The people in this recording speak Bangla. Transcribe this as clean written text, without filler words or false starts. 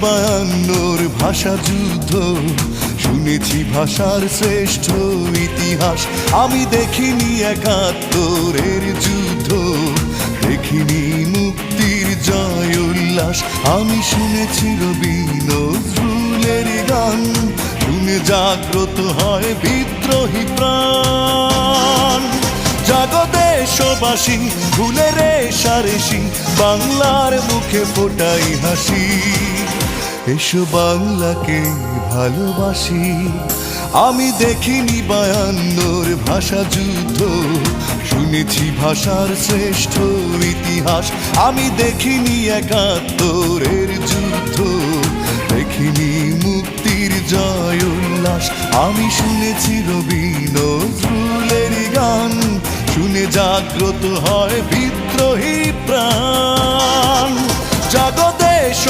বায়ান্নর ভাষা যুদ্ধ, শুনেছি ভাষার শ্রেষ্ঠ ইতিহাস। আমি দেখিনি একাত্তরের যুদ্ধ, দেখিনি মুক্তির জয় উল্লাস। আমি শুনেছি রবি নজরুলের গান, শুনে জাগ্রত হয় বিদ্রোহী প্রাণ। জাগো দেশবাসী, ভুলে রেশারেশি, বাংলার মুখে ফোটাই হাসি। এসো বাংলাকে ভালোবাসি। আমি দেখিনি বায়ান্নর ভাষা যুদ্ধ, শুনেছি ভাষার শ্রেষ্ঠ ইতিহাস। আমি দেখিনি একাত্তরের যুদ্ধ, দেখিনি মুক্তির জয় উল্লাস। আমি শুনেছি রবি নজরুলের গান, শুনে জাগ্রত হয় বিদ্রোহী প্রাণ। জাগো দেশ